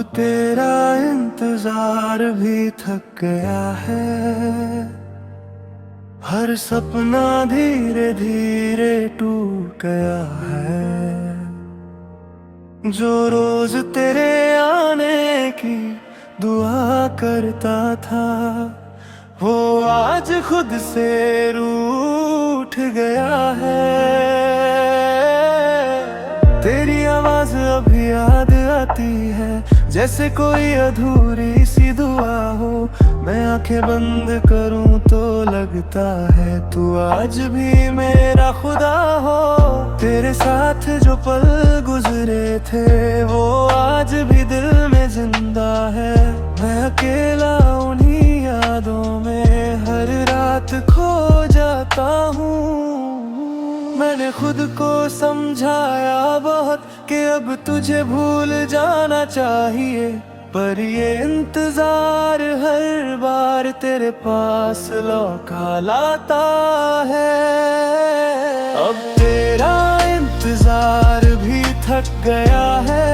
तेरा इंतजार भी थक गया है, हर सपना धीरे धीरे टूट गया है। जो रोज तेरे आने की दुआ करता था, वो आज खुद से रूठ गया है। तेरी आवाज अभी याद आती है, जैसे कोई अधूरी सी दुआ हो। मैं आंखें बंद करूं तो लगता है तू आज भी मेरा खुदा हो। तेरे साथ जो पल गुजरे थे वो आज भी दिल में जिंदा है। मैं अकेला उन्हीं यादों में हर रात खो जाता हूँ। मैंने खुद को समझाया बहुत कि अब तुझे भूल जाना चाहिए, पर ये इंतजार हर बार तेरे पास लौका लाता है। अब तेरा इंतजार भी थक गया है,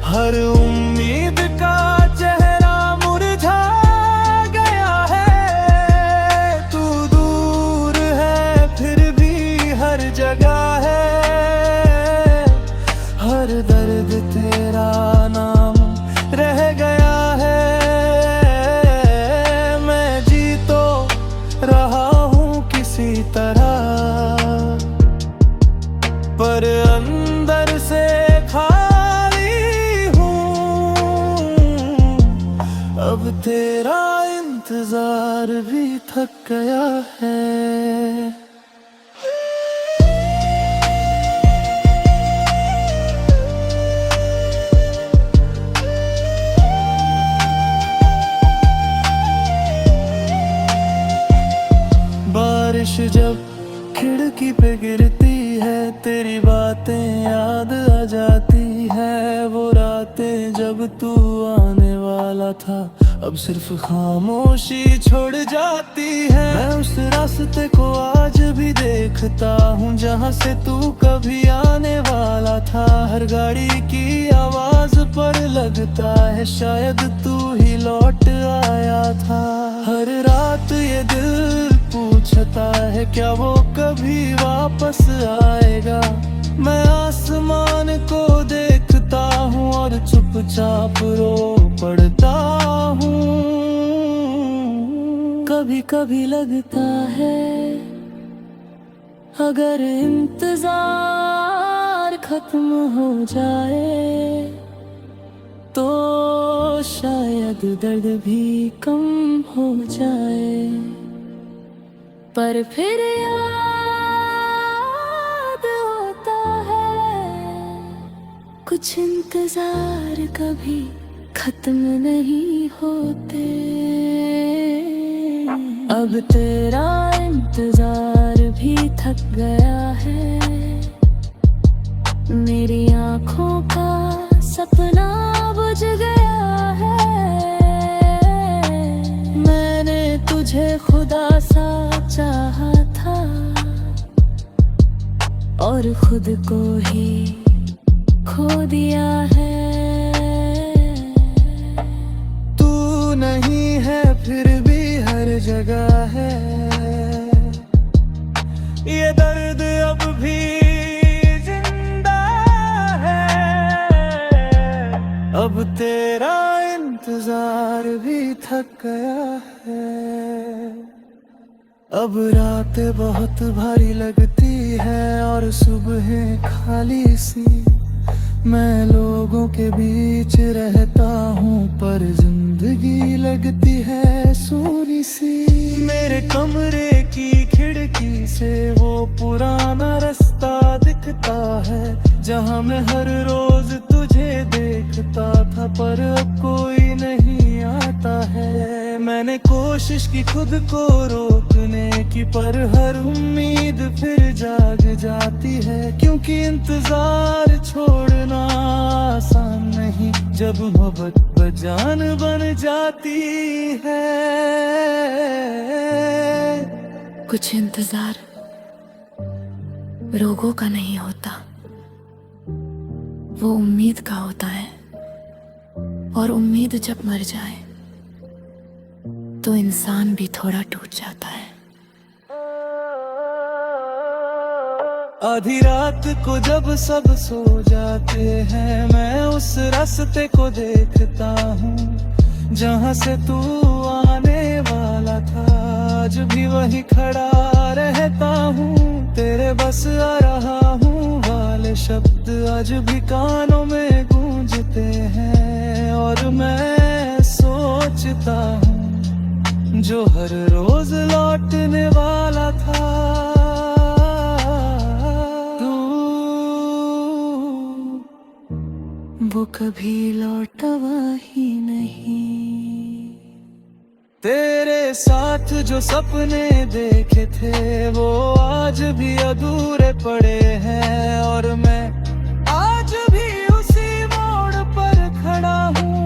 हर उम्मीद का चेहरा मुरझा गया है। तू दूर है फिर भी हर जगह है, हर दर्द तेरा नाम रह गया है। मैं जी तो रहा हूँ किसी तरह, पर अंदर से खाली हूँ। अब तेरा इंतजार भी थक गया है। बारिश जब खिड़की पे गिरती है, तेरी बातें याद आ जाती है। वो रातें जब तू आने वाला था, अब सिर्फ खामोशी छोड़ जाती है। मैं उस रास्ते को आज भी देखता हूँ जहाँ से तू कभी आने वाला था। हर गाड़ी की आवाज पर लगता है शायद तू ही लौट आया था। हर रात ये दिल पूछता है क्या वो कभी वापस आएगा। मैं आसमान को देखता हूँ और चुपचाप रो पड़ता हूँ। कभी कभी लगता है अगर इंतजार खत्म हो जाए तो शायद दर्द भी कम हो जाए। पर फिर याद होता है कुछ इंतजार कभी खत्म नहीं होते। अब तेरा इंतजार भी थक गया है, मेरी आँखों का सपना बुझ गया है। मैंने तुझे खुदा सा चाहा था और खुद को ही खो दिया है। तू नहीं है फिर भी हर जगह है, ये दर्द अब भी जिंदा है। अब तेरा इंतजार भी थक गया है। अब रातें बहुत भारी लगती है और सुबह खाली सी। मैं लोगों के बीच रहता हूँ पर जिंदगी लगती है सूनी सी। मेरे कमरे की खिड़की से वो पुराना रास्ता दिखता है जहाँ मैं हर रोज तुझे देखता था, पर अब कोई नहीं आता है। मैंने कोशिश की खुद को रोकने की, पर हर उम्मीद फिर जाग जाती है। क्योंकि इंतजार छोड़ना आसान नहीं जब मोहब्बत बजान बन जाती है। कुछ इंतजार रोगों का नहीं होता, वो उम्मीद का होता है। और उम्मीद जब मर जाए तो इंसान भी थोड़ा टूट जाता है। आधी रात को जब सब सो जाते हैं, मैं उस रास्ते को देखता हूँ जहाँ से तू आने वाला था। आज भी वही खड़ा रहता हूँ, तेरे बस आ रहा हूँ वाले शब्द आज भी कानों में गूंजते हैं। और मैं सोचता हूँ जो हर रोज लौटने वाला था, वो कभी लौटा ही नहीं। तेरे साथ जो सपने देखे थे वो आज भी अधूरे पड़े हैं। और मैं आज भी उसी मोड़ पर खड़ा हूँ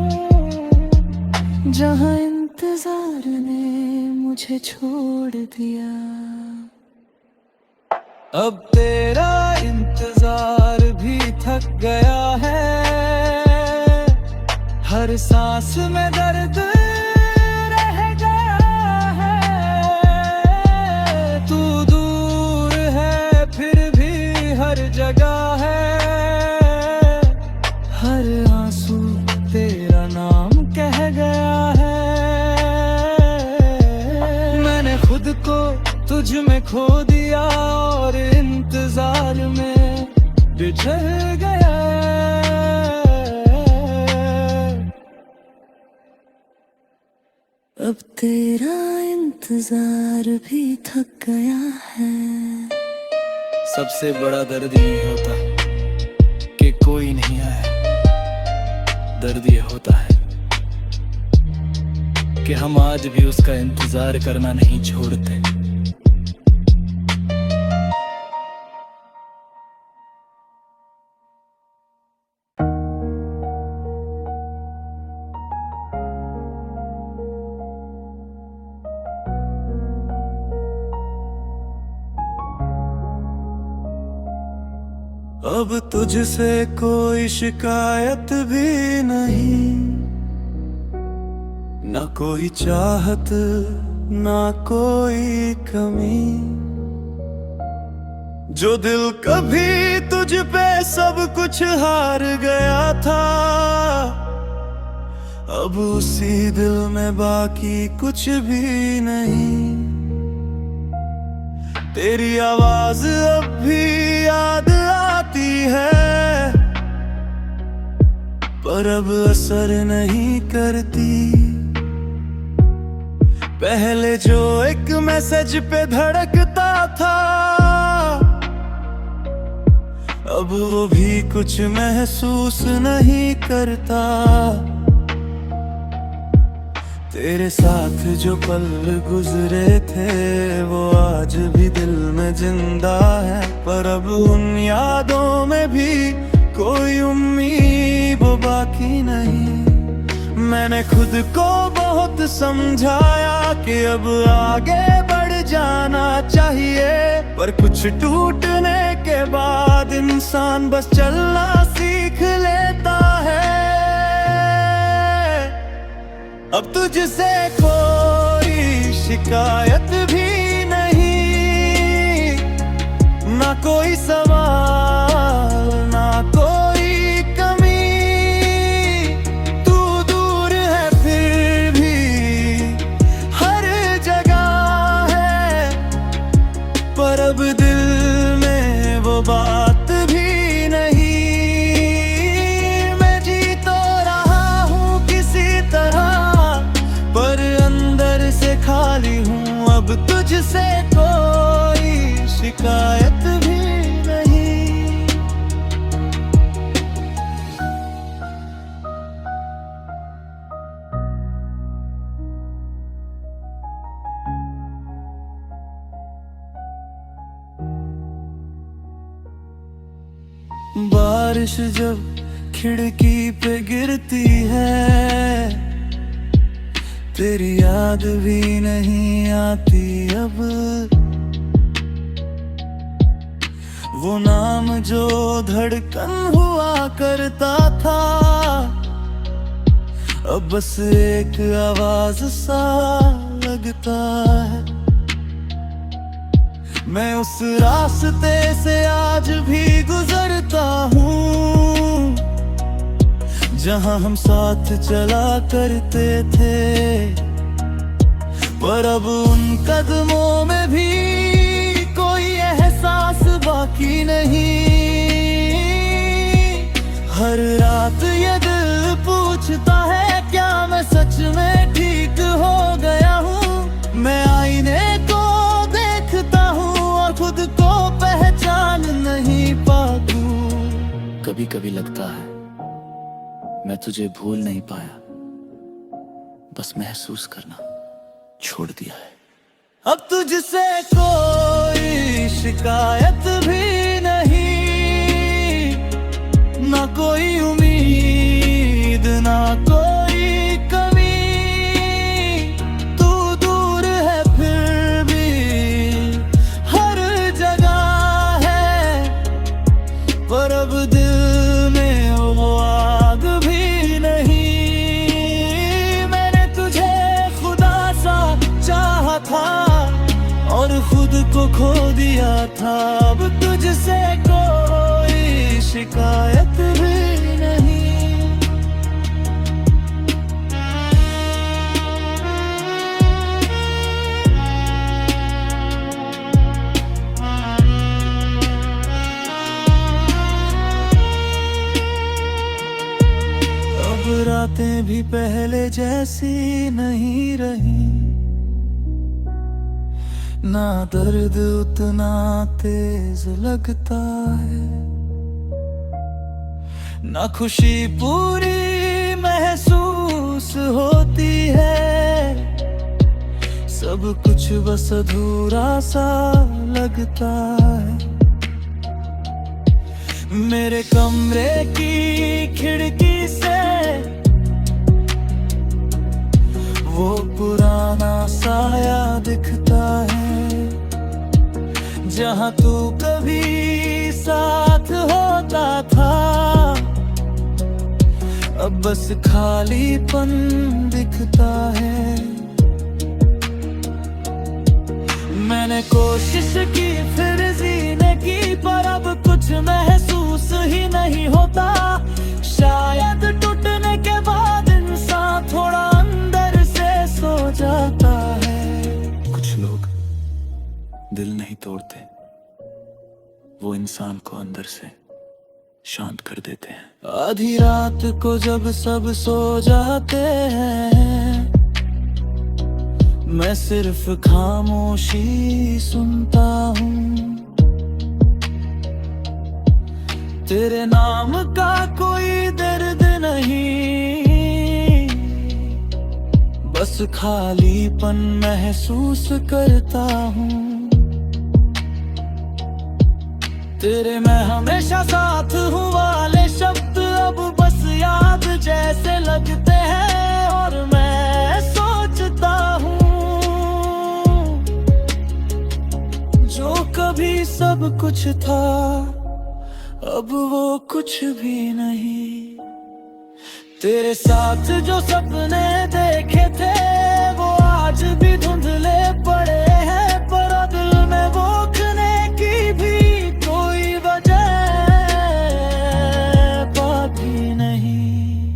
जहाँ इंतजार ने मुझे छोड़ दिया। अब तेरा इंतजार भी थक गया है, हर सांस में दर्द रह गया है। तू दूर है फिर भी हर जगह है, हर आंसू तेरा नाम कह गया है। मैंने खुद को तुझ में खो दिया और इंतजार में बिछड़ गया। अब तेरा इंतजार भी थक गया है। सबसे बड़ा दर्द ये होता कि कोई नहीं आया, दर्द ये होता है कि हम आज भी उसका इंतजार करना नहीं छोड़ते। अब तुझसे कोई शिकायत भी नहीं, ना कोई चाहत ना कोई कमी। जो दिल कभी तुझ पे सब कुछ हार गया था, अब उसी दिल में बाकी कुछ भी नहीं। तेरी आवाज अब भी याद आती है, पर अब असर नहीं करती। पहले जो एक मैसेज पे धड़कता था, अब वो भी कुछ महसूस नहीं करता। तेरे साथ जो पल गुजरे थे वो आज भी दिल में जिंदा है, पर अब उन यादों में भी कोई उम्मीद बाकी नहीं। मैंने खुद को बहुत समझाया कि अब आगे बढ़ जाना चाहिए, पर कुछ टूटने के बाद इंसान बस चलना सीख लेता है। अब तुझसे कोई शिकायत भी नहीं, ना कोई सवाल ना कोई कमी। तू दूर है फिर भी हर जगह है, पर अब दिल में वो बात भी नहीं। मैं जी तो रहा हूँ किसी तरह, पर अंदर से खाली हूँ। अब तुझसे कोई शिकायत भी नहीं। बारिश जब खिड़की पे गिरती है, तेरी याद भी नहीं आती अब। वो नाम जो धड़कन हुआ करता था, अब बस एक आवाज सा लगता है। मैं उस रास्ते से आज भी गुजरता हूँ जहाँ हम साथ चला करते थे, पर अब उन कदमों में भी कोई एहसास बाकी नहीं। हर रात ये दिल पूछता है क्या मैं सच में ठीक हो गया हूँ। मैं आईने को देखता हूँ और खुद को पहचान नहीं पाता। कभी कभी लगता है मैं तुझे भूल नहीं पाया, बस महसूस करना छोड़ दिया है। अब तुझसे कोई शिकायत भी नहीं, ना कोई उम्मीद ना कोई कमी। तू दूर है फिर भी हर जगह है, पर अब दिल में वो आग भी नहीं। मैंने तुझे खुदा सा चाहा था और खुद को खो दिया था। अब तुझसे कोई शिकायत भी नहीं। अब रातें भी पहले जैसी नहीं रही, ना दर्द उतना तेज लगता है, ना खुशी पूरी महसूस होती है। सब कुछ बस अधूरा सा लगता है। मेरे कमरे की खिड़की से वो पुराना साया दिखता है, जहाँ तू कभी साथ होता था। अब बस खालीपन दिखता है। मैंने कोशिश की फिर जीने की, पर अब कुछ महसूस ही नहीं होता। शायद टूटने के बाद इंसान थोड़ा अंदर से सो जाता है। कुछ लोग दिल नहीं तोड़ते, वो इंसान को अंदर से शांत कर देते हैं। आधी रात को जब सब सो जाते हैं, मैं सिर्फ खामोशी सुनता हूँ। तेरे नाम का कोई दर्द नहीं, बस खालीपन महसूस करता हूँ। तेरे मैं हमेशा साथ हूँ वाले शब्द अब बस याद जैसे लगते हैं। और मैं सोचता हूँ जो कभी सब कुछ था अब वो कुछ भी नहीं। तेरे साथ जो सपने देखे थे वो आज भी धुंधले पड़े हैं, पर दिल में वो खने की भी कोई वजह बाकी नहीं।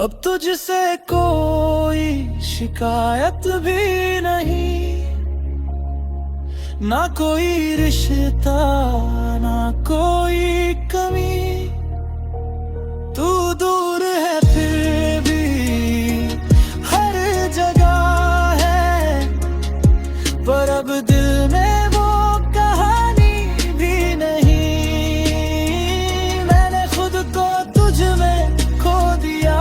अब तुझसे कोई शिकायत भी नहीं, ना कोई रिश्ता ना कोई कमी। तू दूर है फिर भी हर जगह है, पर अब दिल में वो कहानी भी नहीं। मैंने खुद को तुझ में खो दिया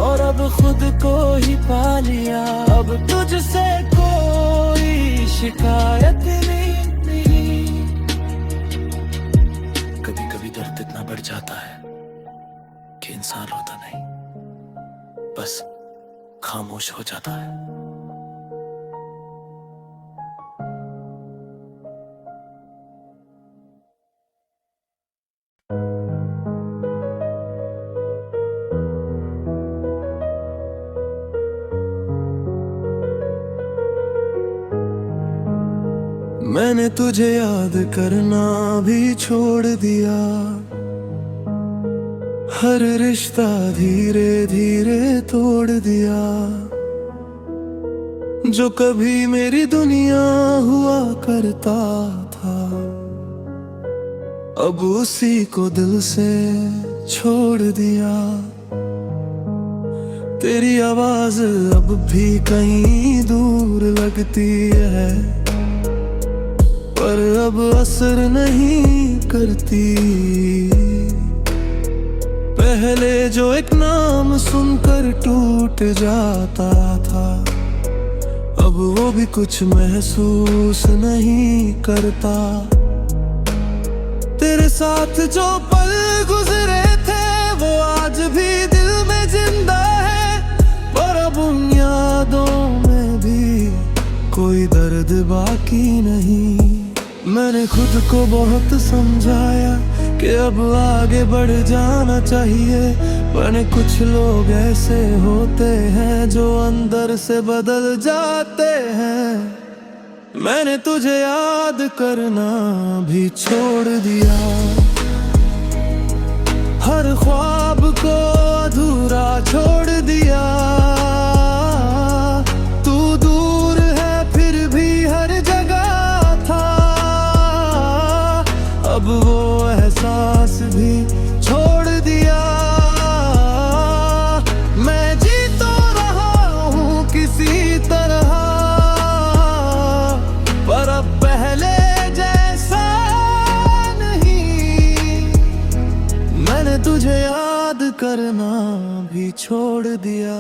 और अब खुद को ही पा लिया। अब तुझसे कोई शिकायत नहीं। कभी कभी दर्द इतना बढ़ जाता है कि इंसान रोता नहीं, बस खामोश हो जाता है। मैंने तुझे याद करना भी छोड़ दिया। हर रिश्ता धीरे धीरे तोड़ दिया। जो कभी मेरी दुनिया हुआ करता था, अब उसी को दिल से छोड़ दिया। तेरी आवाज अब भी कहीं दूर लगती है, पर अब असर नहीं करती। पहले जो एक नाम सुनकर टूट जाता था, अब वो भी कुछ महसूस नहीं करता। तेरे साथ जो पल गुजरे थे वो आज भी दिल में जिंदा है, पर अब उन यादों में भी कोई दर्द बाकी नहीं। मैंने खुद को बहुत समझाया कि अब आगे बढ़ जाना चाहिए, पर कुछ लोग ऐसे होते हैं जो अंदर से बदल जाते हैं। मैंने तुझे याद करना भी छोड़ दिया। हर ख्वाब को अधूरा छोड़ दिया। तू दूर है फिर भी हर जगह था, अब वो एहसास भी छोड़ दिया। मैं जी तो रहा हूँ किसी तरह, पर अब पहले जैसा नहीं। मैंने तुझे याद करना भी छोड़ दिया।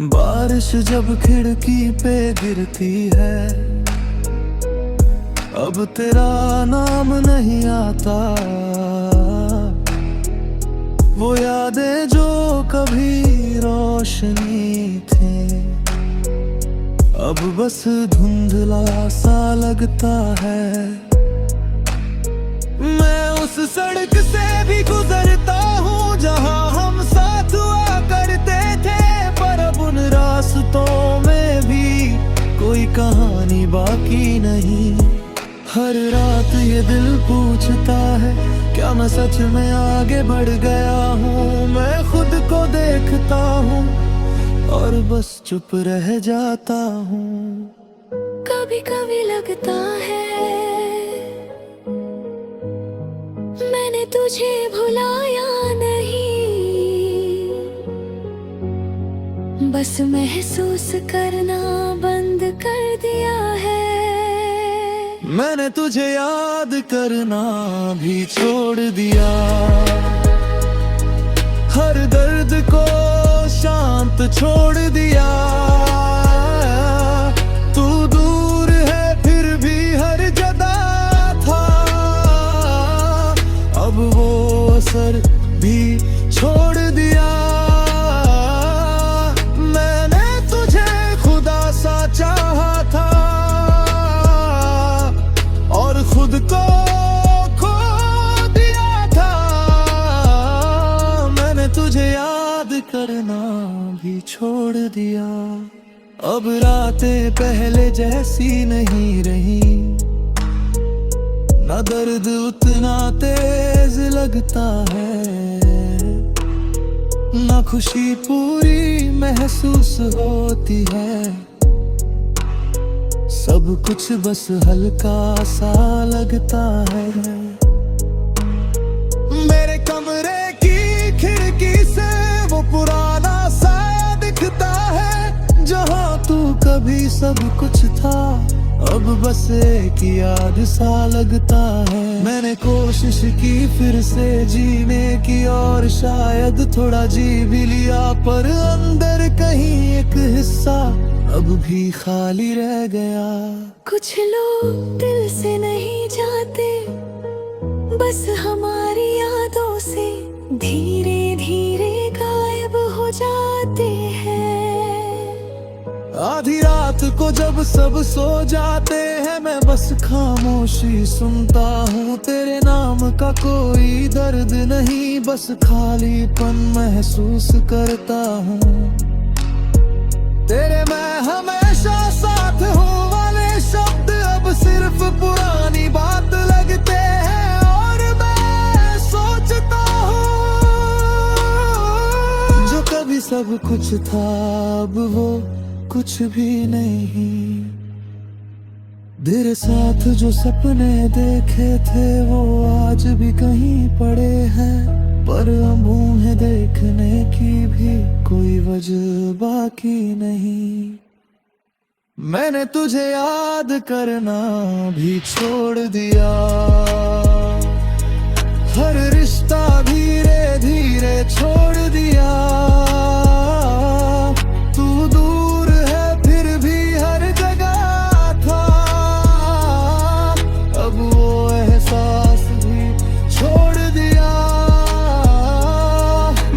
बारिश जब खिड़की पे गिरती है, अब तेरा नाम नहीं आता। वो यादें जो कभी रोशनी थी, अब बस धुंधला सा लगता है। मैं उस सड़क से भी गुजरता हूँ जहाँ हम साथ हुआ करते थे, पर अब उन रास्तों में भी कोई कहानी बाकी नहीं। हर रात ये दिल पूछता है, क्या मैं सच में आगे बढ़ गया हूँ? मैं खुद को देखता हूँ और बस चुप रह जाता हूँ। कभी कभी लगता है मैंने तुझे भुलाया नहीं, बस महसूस करना बंद कर दिया है। मैंने तुझे याद करना भी छोड़ दिया। हर दर्द को शांत छोड़ दिया। तू दूर है फिर भी हर जगह था, अब वो असर भी छोड़ दिया। मैंने तुझे खुदा सा चाहा था और खुद को खो दिया था। मैंने तुझे याद करना भी छोड़ दिया। अब रातें पहले जैसी नहीं रही, ना दर्द उतना तेज लगता है, ना खुशी पूरी महसूस होती है। सब कुछ बस हल्का सा लगता है। मेरे कमरे की खिड़की से वो पुराना सा दिखता है, जहाँ तू कभी सब कुछ था, अब बस एक याद सा लगता है। मैंने कोशिश की फिर से जीने की और शायद थोड़ा जी भी लिया, पर अंदर कहीं एक हिस्सा अब भी खाली रह गया। कुछ लोग दिल से नहीं जाते, बस हमारी यादों से धीरे धीरे गायब हो जाते हैं। आधी रात को जब सब सो जाते हैं, मैं बस खामोशी सुनता हूँ। तेरे नाम का कोई दर्द नहीं, बस खालीपन महसूस करता हूँ। तेरे मैं हमेशा साथ हूँ वाले शब्द अब सिर्फ पुरानी बात लगते हैं और मैं सोचता हूँ जो कभी सब कुछ था अब वो कुछ भी नहीं। तेरे साथ जो सपने देखे थे वो आज भी कहीं पड़े हैं, पर अब उन्हें देखने की भी कोई वजह बाकी नहीं। मैंने तुझे याद करना भी छोड़ दिया, हर रिश्ता धीरे धीरे छोड़ दिया। तू दूर है फिर भी हर जगह था, अब वो एहसास भी छोड़ दिया।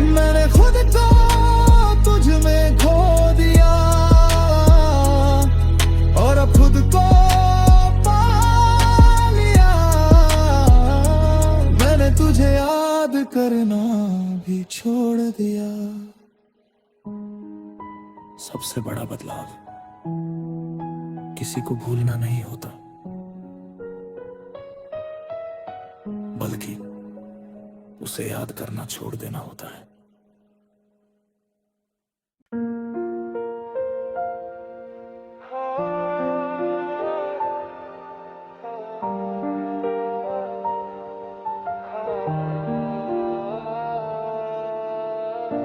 मैंने खुद को तुझ में खो दिया और अब खुद को पा लिया। मैंने तुझे याद करना भी छोड़ दिया। सबसे बड़ा बदलाव किसी को भूलना नहीं होता, बल्कि उसे याद करना छोड़ देना होता है।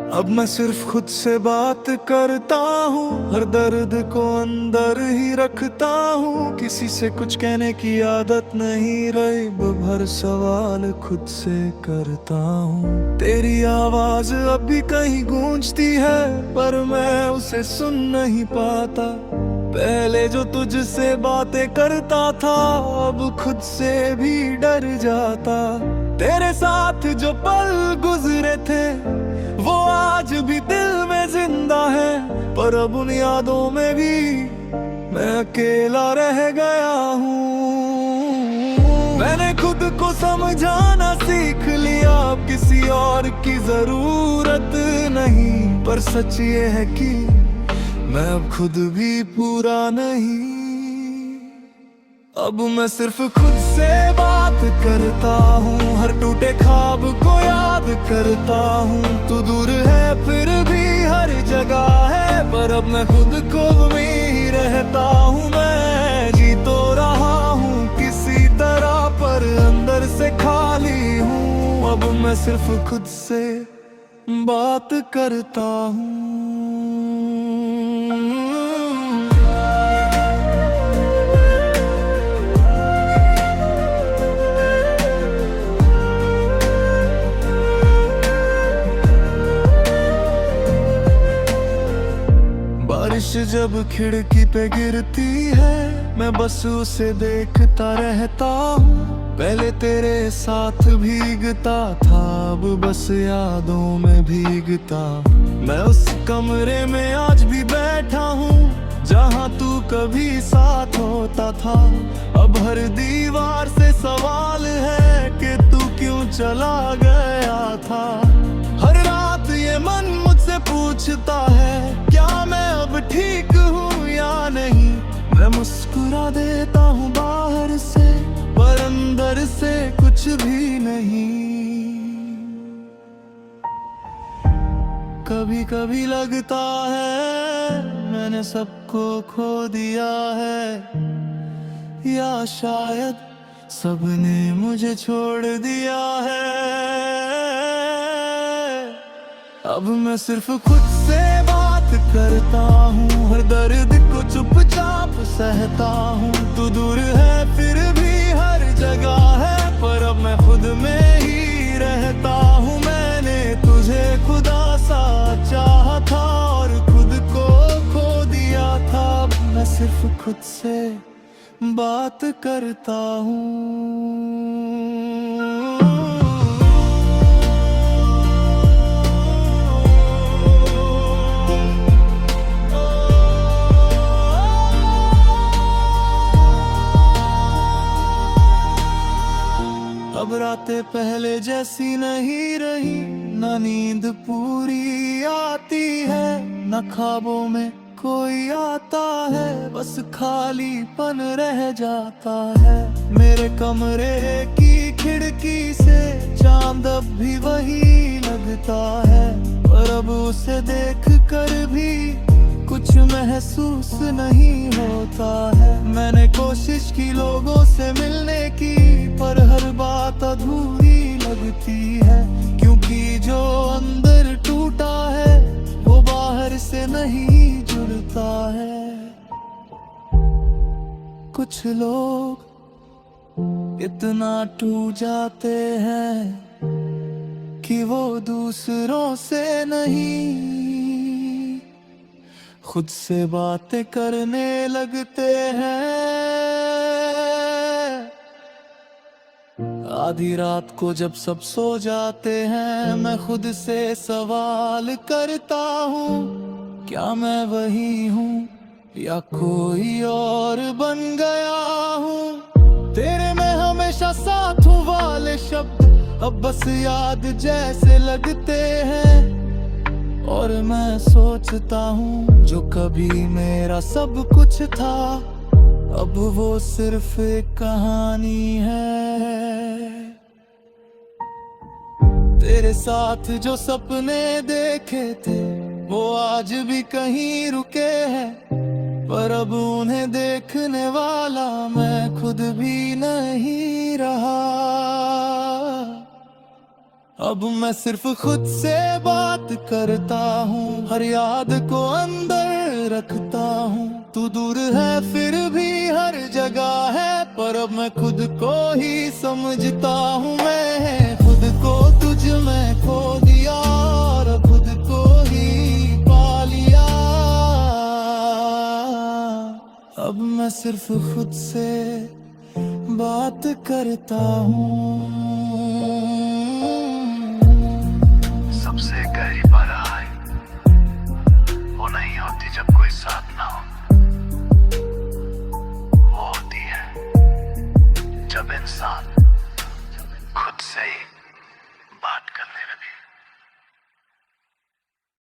अब मैं सिर्फ खुद से बात करता हूँ, हर दर्द को अंदर ही रखता हूँ। किसी से कुछ कहने की आदत नहीं रही, भर सवाल खुद से करता हूँ। तेरी आवाज अब भी कहीं गूंजती है, पर मैं उसे सुन नहीं पाता। पहले जो तुझसे बातें करता था अब खुद से भी डर जाता। तेरे साथ जो पल गुजरे थे वो आज भी दिल में जिंदा है, पर अब उन यादों में भी मैं अकेला रह गया हूँ। मैंने खुद को समझाना सीख लिया, अब किसी और की जरूरत नहीं। पर सच ये है कि मैं अब खुद भी पूरा नहीं। अब मैं सिर्फ खुद से बात करता हूँ, हर टूटे ख्वाब को याद करता हूँ। तू दूर है फिर भी हर जगह है, पर अब मैं खुद को में ही रहता हूँ। मैं जी तो रहा हूँ किसी तरह, पर अंदर से खाली हूँ। अब मैं सिर्फ खुद से बात करता हूँ। बारिश जब खिड़की पे गिरती है मैं बस उसे देखता रहता हूँ। पहले तेरे साथ भीगता था अब बस यादों में भीगता। मैं उस कमरे में आज भी बैठा हूँ जहाँ तू कभी साथ होता था। अब हर दीवार से सवाल है कि तू क्यों चला गया था। हर रात ये मन मुझसे पूछता है क्या मैं अब ठीक हूँ या नहीं। मैं मुस्कुरा देता हूँ बाहर से, पर अंदर से कुछ भी नहीं। कभी कभी लगता है मैंने सबको खो दिया है, या शायद सबने मुझे छोड़ दिया है। अब मैं सिर्फ खुद से बात करता हूँ, हर दर्द को चुपचाप सहता हूँ। तू दूर है फिर भी हर जगह है, पर अब मैं खुद में ही रहता हूँ। मैंने तुझे खुदा सा चाहा था और खुद को खो दिया था। अब मैं सिर्फ खुद से बात करता हूँ। अब रातें पहले जैसी नहीं रही, न नींद पूरी आती है, न ख्वाबों में कोई आता है बस खालीपन रह जाता है। मेरे कमरे की खिड़की से चांद अब भी वही लगता है, पर अब उसे देख कर भी कुछ महसूस नहीं होता है। मैंने कोशिश की लोगों से मिलने की, पर हर बात अधूरी लगती है, क्योंकि जो अंदर टूटा है वो बाहर से नहीं जुड़ता है। कुछ लोग इतना टूट जाते हैं कि वो दूसरों से नहीं खुद से बातें करने लगते हैं। आधी रात को जब सब सो जाते हैं, मैं खुद से सवाल करता हूँ, क्या मैं वही हूँ या कोई और बन गया हूँ। तेरे में हमेशा साथ हूँ वाले शब्द अब बस याद जैसे लगते हैं, और मैं सोचता हूँ जो कभी मेरा सब कुछ था अब वो सिर्फ एक कहानी है। तेरे साथ जो सपने देखे थे वो आज भी कहीं रुके हैं, पर अब उन्हें देखने वाला मैं खुद भी नहीं रहा। अब मैं सिर्फ खुद से बात करता हूँ, हर याद को अंदर रखता हूँ। तू दूर है फिर भी हर जगह है, पर अब मैं खुद को ही समझता हूँ। मैं खुद को तुझ में खो दिया और खुद को ही पा लिया। अब मैं सिर्फ खुद से बात करता हूँ।